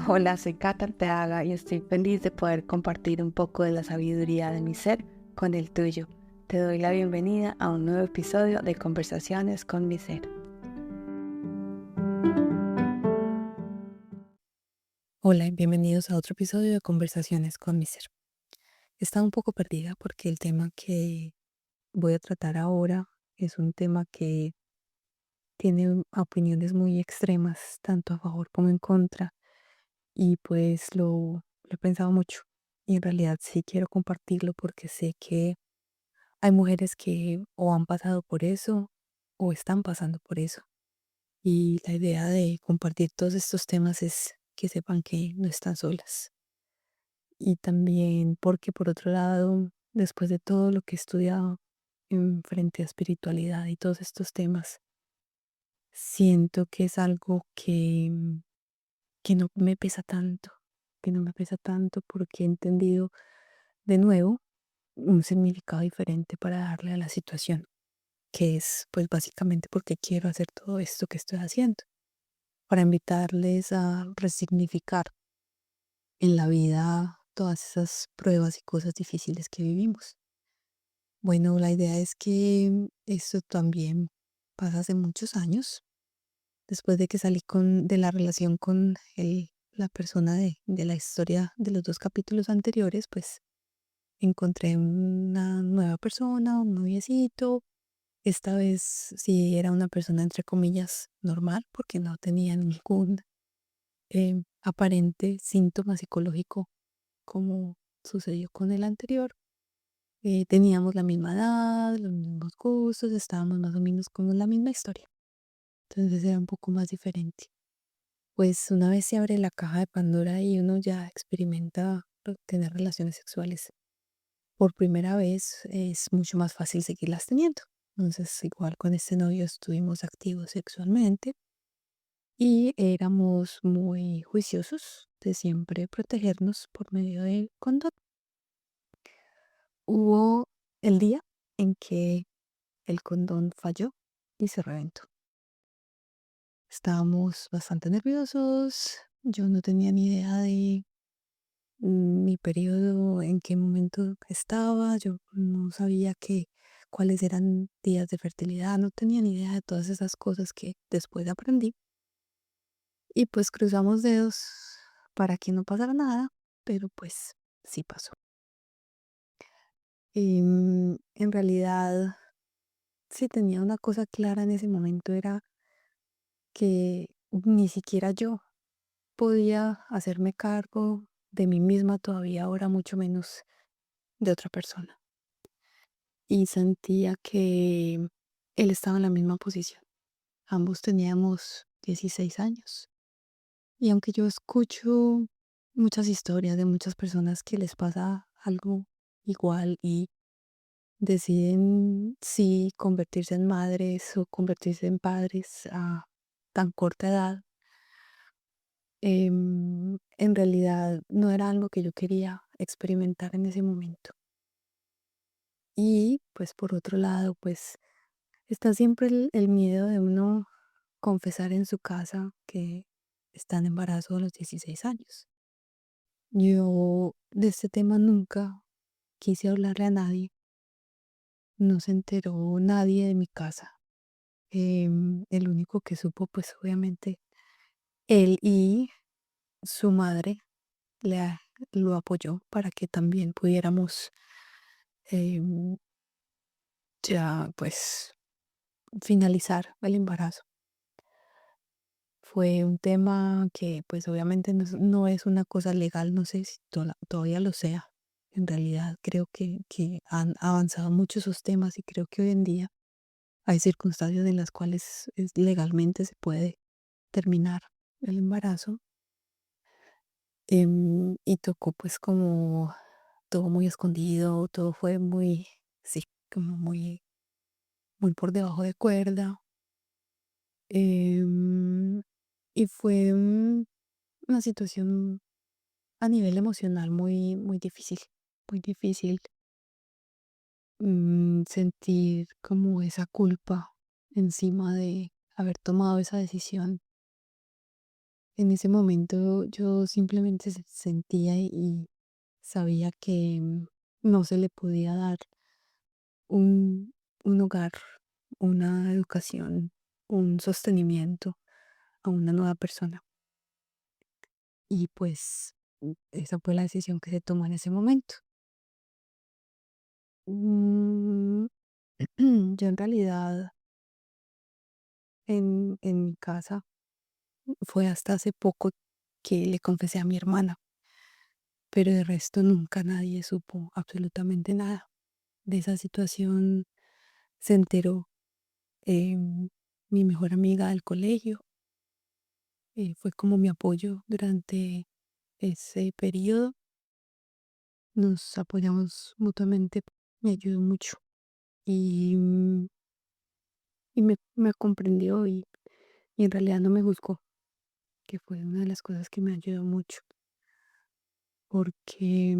Hola, soy Cata Arteaga y estoy feliz de poder compartir un poco de la sabiduría de mi ser con el tuyo. Te doy la bienvenida a un nuevo episodio de Conversaciones con mi ser. Hola y bienvenidos a otro episodio de Conversaciones con mi ser. Estaba un poco perdida porque el tema que voy a tratar ahora es un tema que tiene opiniones muy extremas, tanto a favor como en contra, y pues lo he pensado mucho. Y en realidad sí quiero compartirlo porque sé que hay mujeres que o han pasado por eso o están pasando por eso. Y la idea de compartir todos estos temas es que sepan que no están solas. Y también porque por otro lado, después de todo lo que he estudiado en frente a espiritualidad y todos estos temas, siento que es algo que no me pesa tanto, que no me pesa tanto porque he entendido de nuevo un significado diferente para darle a la situación, que es pues básicamente porque quiero hacer todo esto que estoy haciendo, para invitarles a resignificar en la vida todas esas pruebas y cosas difíciles que vivimos. Bueno, la idea es que esto también pasa hace muchos años. Después de que salí de la relación con la persona de la historia de los dos capítulos anteriores, pues encontré una nueva persona, un noviecito. Esta vez sí era una persona entre comillas normal porque no tenía ningún aparente síntoma psicológico como sucedió con el anterior. Teníamos la misma edad, los mismos gustos, estábamos más o menos como en la misma historia. Entonces era un poco más diferente. Pues una vez se abre la caja de Pandora y uno ya experimenta tener relaciones sexuales por primera vez, es mucho más fácil seguirlas teniendo. Entonces, igual con este novio estuvimos activos sexualmente y éramos muy juiciosos de siempre protegernos por medio del condón. Hubo el día en que el condón falló y se reventó. Estábamos bastante nerviosos. Yo no tenía ni idea de mi periodo, en qué momento estaba. Yo no sabía cuáles eran días de fertilidad. No tenía ni idea de todas esas cosas que después aprendí. Y pues cruzamos dedos para que no pasara nada, pero pues sí pasó. En realidad, sí tenía una cosa clara en ese momento, era que ni siquiera yo podía hacerme cargo de mí misma todavía, ahora mucho menos de otra persona. Y sentía que él estaba en la misma posición. Ambos teníamos 16 años. Y aunque yo escucho muchas historias de muchas personas que les pasa algo igual y deciden si convertirse en madres o convertirse en padres a tan corta edad, en realidad no era algo que yo quería experimentar en ese momento. Y pues por otro lado, pues está siempre el miedo de uno confesar en su casa que está en embarazo a los 16 años. Yo de este tema nunca quise hablarle a nadie, no se enteró nadie de mi casa. El único que supo, pues obviamente él y su madre le, a- lo apoyó para que también pudiéramos em, ya pues finalizar el embarazo. Fue un tema que pues obviamente no es una cosa legal, no sé si todavía lo sea. En realidad creo que han avanzado mucho esos temas y creo que hoy en día hay circunstancias en las cuales legalmente se puede terminar el embarazo. Y tocó pues como todo muy escondido, todo fue muy, sí, como muy por debajo de cuerda. em, y fue una situación a nivel emocional muy difícil, muy difícil, sentir como esa culpa encima de haber tomado esa decisión. En ese momento yo simplemente sentía y sabía que no se le podía dar un, un hogar, una educación, un sostenimiento a una nueva persona. Y pues esa fue la decisión que se tomó en ese momento. Mm, yo en realidad en mi casa fue hasta hace poco que le confesé a mi hermana, pero de resto nunca nadie supo absolutamente nada de esa situación. Se enteró mi mejor amiga del colegio, fue como mi apoyo durante ese periodo. Nos apoyamos mutuamente, me ayudó mucho y, me comprendió y en realidad no me juzgó, que fue una de las cosas que me ayudó mucho, porque,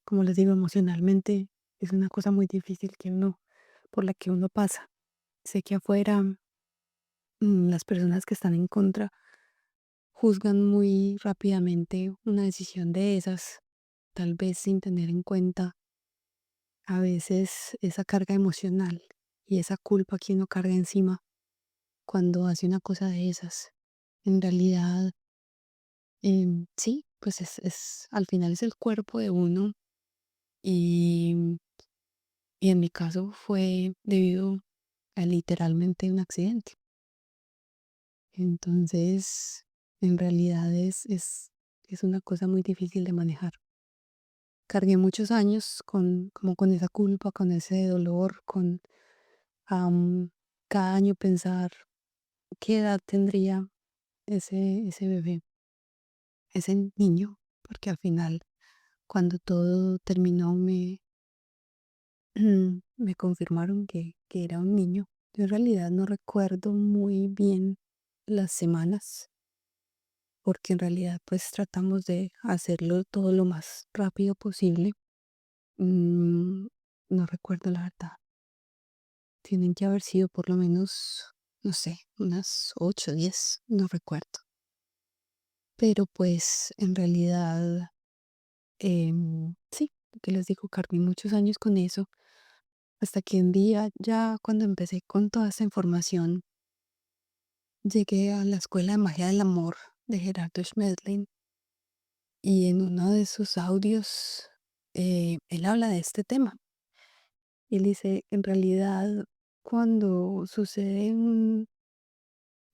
como les digo, emocionalmente es una cosa muy difícil por la que uno pasa. Sé que afuera, las personas que están en contra juzgan muy rápidamente una decisión de esas, tal vez sin tener en cuenta a veces esa carga emocional y esa culpa que uno carga encima cuando hace una cosa de esas. En realidad, sí, pues al final es el cuerpo de uno y, y en mi caso fue debido a literalmente un accidente. Entonces, en realidad es una cosa muy difícil de manejar. Cargué muchos años como con esa culpa, con ese dolor, con am, cada año pensar qué edad tendría ese bebé, ese niño, porque al final, cuando todo terminó, me confirmaron que era un niño. Yo en realidad no recuerdo muy bien las semanas, porque en realidad pues tratamos de hacerlo todo lo más rápido posible. Mm, no recuerdo la verdad. Tienen que haber sido por lo menos, no sé, unas 8 10, no recuerdo. Pero pues en realidad, sí, que les digo, cargué muchos años con eso, hasta que un día ya cuando empecé con toda esa información, llegué a la Escuela de Magia del Amor de Gerardo Schmedlin y en uno de sus audios él habla de este tema. Y él dice, en realidad, cuando sucede un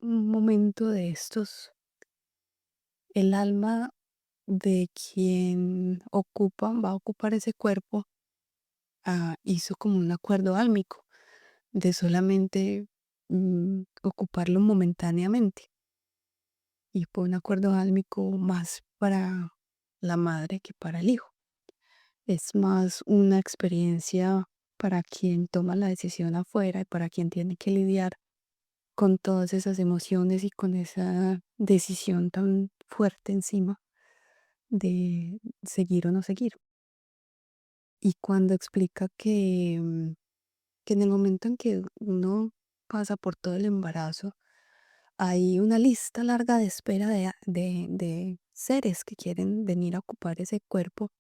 momento de estos, el alma de quien va a ocupar ese cuerpo, hizo como un acuerdo álmico de solamente ocuparlo momentáneamente. Y fue un acuerdo álmico más para la madre que para el hijo. Es más una experiencia para quien toma la decisión afuera y para quien tiene que lidiar con todas esas emociones y con esa decisión tan fuerte encima de seguir o no seguir. Y cuando explica que en el momento en que uno pasa por todo el embarazo, hay una lista larga de espera de seres que quieren venir a ocupar ese cuerpo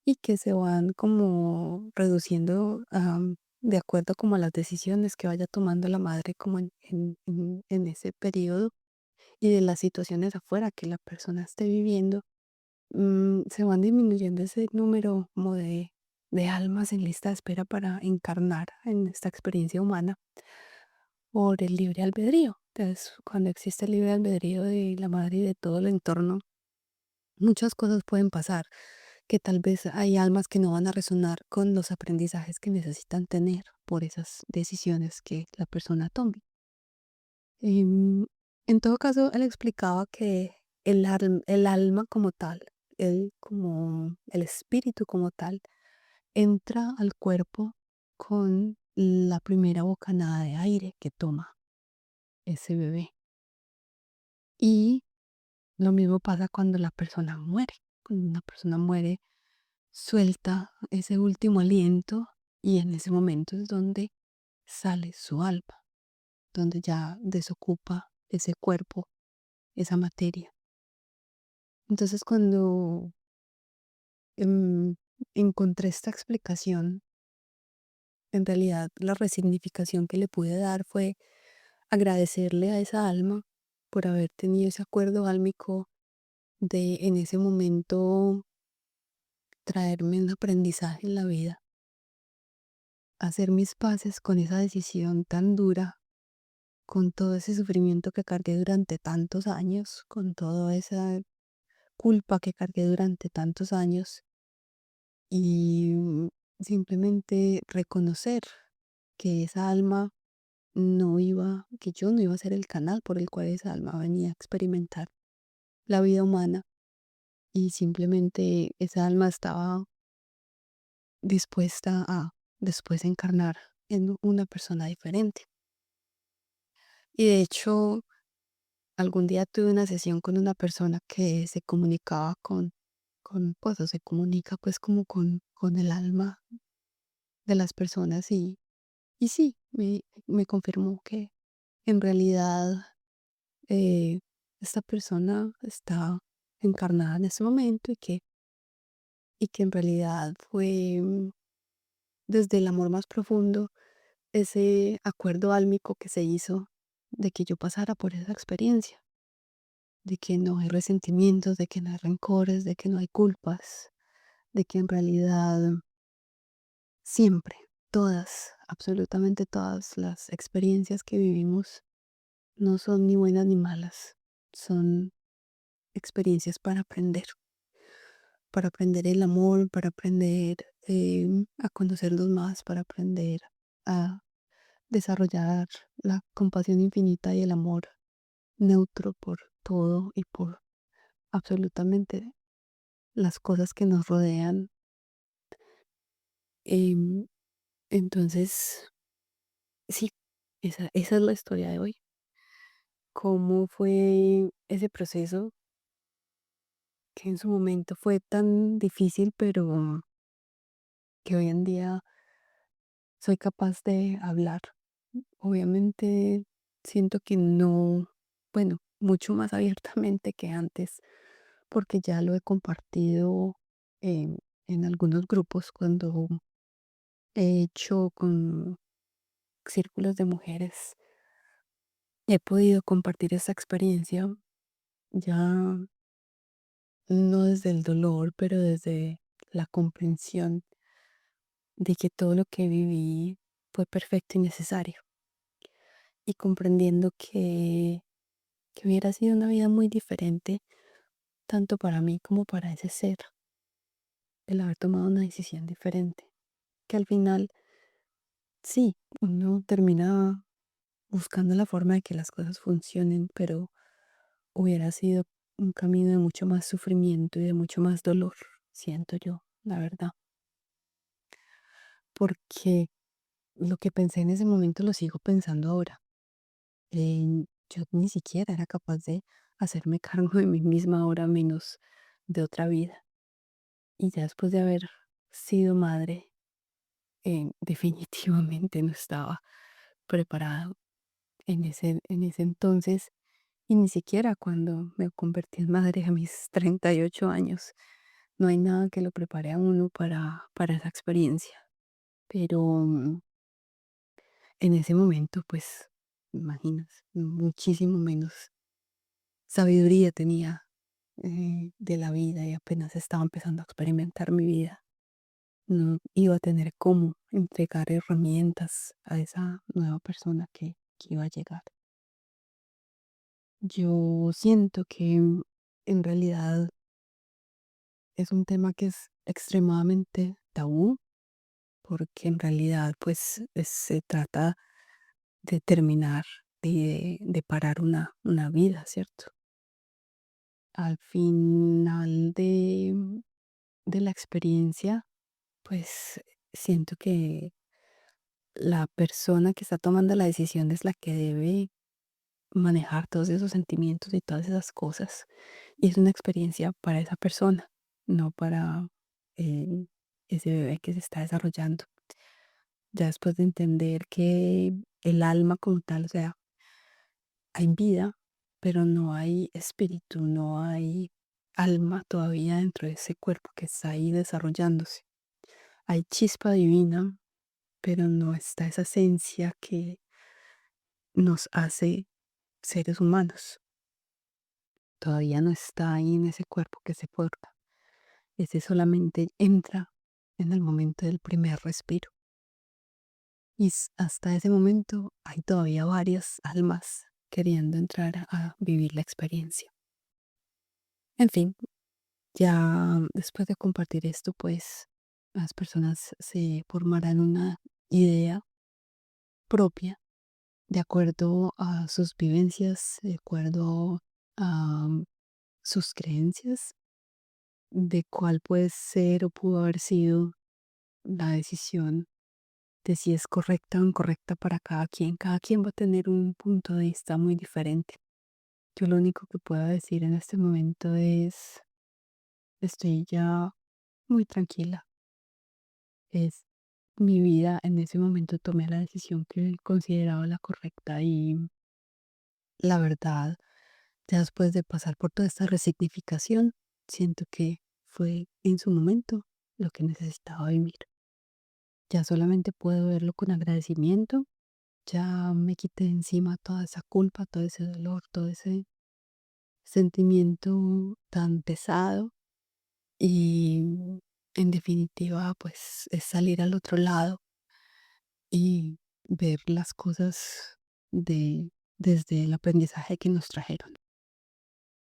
y que se van como reduciendo de acuerdo como a las decisiones que vaya tomando la madre como en ese periodo y de las situaciones afuera que la persona esté viviendo. Se van disminuyendo ese número como de almas en lista de espera para encarnar en esta experiencia humana por el libre albedrío. Entonces, cuando existe el libre albedrío de la madre y de todo el entorno, muchas cosas pueden pasar, que tal vez hay almas que no van a resonar con los aprendizajes que necesitan tener por esas decisiones que la persona tome. Em, en todo caso, él explicaba que el alma como tal, como el espíritu como tal, entra al cuerpo con la primera bocanada de aire que toma ese bebé. Y lo mismo pasa cuando la persona muere. Cuando una persona muere, suelta ese último aliento y en ese momento es donde sale su alma, donde ya desocupa ese cuerpo, esa materia. Entonces cuando em, encontré esta explicación, en realidad la resignificación que le pude dar fue agradecerle a esa alma por haber tenido ese acuerdo álmico de en ese momento traerme un aprendizaje en la vida, hacer mis paces con esa decisión tan dura, con todo ese sufrimiento que cargué durante tantos años, con toda esa culpa que cargué durante tantos años y simplemente reconocer que esa alma que yo no iba a ser el canal por el cual esa alma venía a experimentar la vida humana y simplemente esa alma estaba dispuesta a después encarnar en una persona diferente. Y de hecho, algún día tuve una sesión con una persona que se comunicaba pues, o se comunica pues como con el alma de las personas y sí, me confirmó que en realidad eh, esta persona está encarnada en ese momento y que en realidad fue desde el amor más profundo ese acuerdo álmico que se hizo de que yo pasara por esa experiencia, de que no hay resentimientos, de que no hay rencores, de que no hay culpas, de que en realidad siempre, todas, absolutamente todas las experiencias que vivimos no son ni buenas ni malas, son experiencias para aprender el amor, para aprender a conocerlos más, para aprender a desarrollar la compasión infinita y el amor neutro por todo y por absolutamente las cosas que nos rodean. Em, entonces, sí, esa es la historia de hoy. ¿Cómo fue ese proceso que en su momento fue tan difícil, pero que hoy en día soy capaz de hablar? Obviamente siento que no, bueno, mucho más abiertamente que antes, porque ya lo he compartido en algunos grupos cuando he hecho con círculos de mujeres. He podido compartir esa experiencia ya no desde el dolor, pero desde la comprensión de que todo lo que viví fue perfecto y necesario. Y comprendiendo que hubiera sido una vida muy diferente, tanto para mí como para ese ser, el haber tomado una decisión diferente. Que al final, sí, uno termina buscando la forma de que las cosas funcionen, pero hubiera sido un camino de mucho más sufrimiento y de mucho más dolor, siento yo, la verdad. Porque lo que pensé en ese momento lo sigo pensando ahora. Yo ni siquiera era capaz de hacerme cargo de mí misma ahora, menos de otra vida. Y ya después de haber sido madre, definitivamente no estaba preparada en ese entonces y ni siquiera cuando me convertí en madre a mis 38 años. No hay nada que lo prepare a uno para esa experiencia. Pero en ese momento, pues, imaginas, muchísimo menos sabiduría tenía de la vida y apenas estaba empezando a experimentar mi vida. No iba a tener cómo entregar herramientas a esa nueva persona que iba a llegar. Yo siento que en realidad es un tema que es extremadamente tabú, porque en realidad pues se trata de terminar, de parar una vida, ¿cierto? Al final de la experiencia, pues siento que la persona que está tomando la decisión es la que debe manejar todos esos sentimientos y todas esas cosas. Y es una experiencia para esa persona, no para eh, ese bebé que se está desarrollando. Ya después de entender que el alma como tal, o sea, hay vida, pero no hay espíritu, no hay alma todavía dentro de ese cuerpo que está ahí desarrollándose. Hay chispa divina, pero no está esa esencia que nos hace seres humanos. Todavía no está ahí en ese cuerpo que se forma. Ese solamente entra en el momento del primer respiro. Y hasta ese momento hay todavía varias almas queriendo entrar a vivir la experiencia. En fin, ya después de compartir esto, pues las personas se formarán una idea propia de acuerdo a sus vivencias, de acuerdo a sus creencias, de cuál puede ser o pudo haber sido la decisión de si es correcta o incorrecta para cada quien. Cada quien va a tener un punto de vista muy diferente. Yo lo único que puedo decir en este momento es, estoy ya muy tranquila. Es mi vida, en ese momento tomé la decisión que consideraba la correcta y la verdad, ya después de pasar por toda esta resignificación, siento que fue en su momento lo que necesitaba vivir. Ya solamente puedo verlo con agradecimiento. Ya me quité de encima toda esa culpa, todo ese dolor, todo ese sentimiento tan pesado y en definitiva pues es salir al otro lado y ver las cosas desde el aprendizaje que nos trajeron.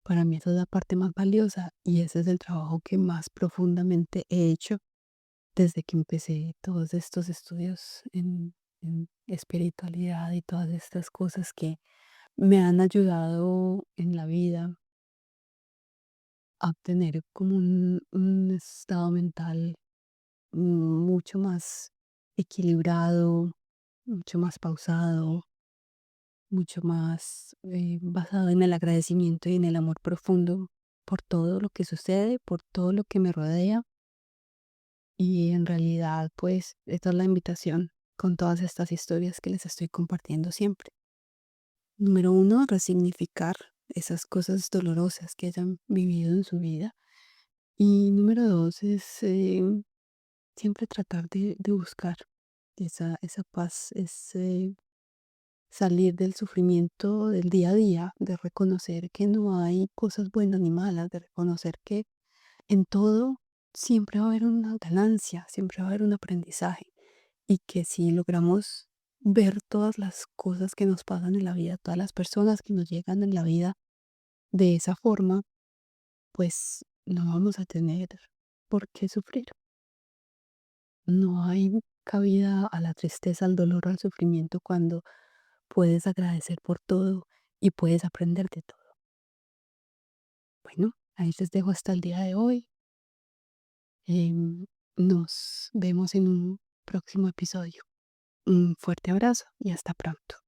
Para mí esa es la parte más valiosa y ese es el trabajo que más profundamente he hecho desde que empecé todos estos estudios en espiritualidad y todas estas cosas que me han ayudado en la vida a tener como un estado mental mucho más equilibrado, mucho más pausado, mucho más basado en el agradecimiento y en el amor profundo por todo lo que sucede, por todo lo que me rodea. Y en realidad, pues, esta es la invitación con todas estas historias que les estoy compartiendo siempre. Número uno, resignificar esas cosas dolorosas que hayan vivido en su vida. Y número dos es siempre tratar de buscar esa paz, ese salir del sufrimiento del día a día, de reconocer que no hay cosas buenas ni malas, de reconocer que en todo siempre va a haber una ganancia, siempre va a haber un aprendizaje y que si logramos ver todas las cosas que nos pasan en la vida, todas las personas que nos llegan en la vida de esa forma, pues no vamos a tener por qué sufrir. No hay cabida a la tristeza, al dolor, al sufrimiento cuando puedes agradecer por todo y puedes aprender de todo. Bueno, ahí les dejo hasta el día de hoy. Nos vemos en un próximo episodio. Un fuerte abrazo y hasta pronto.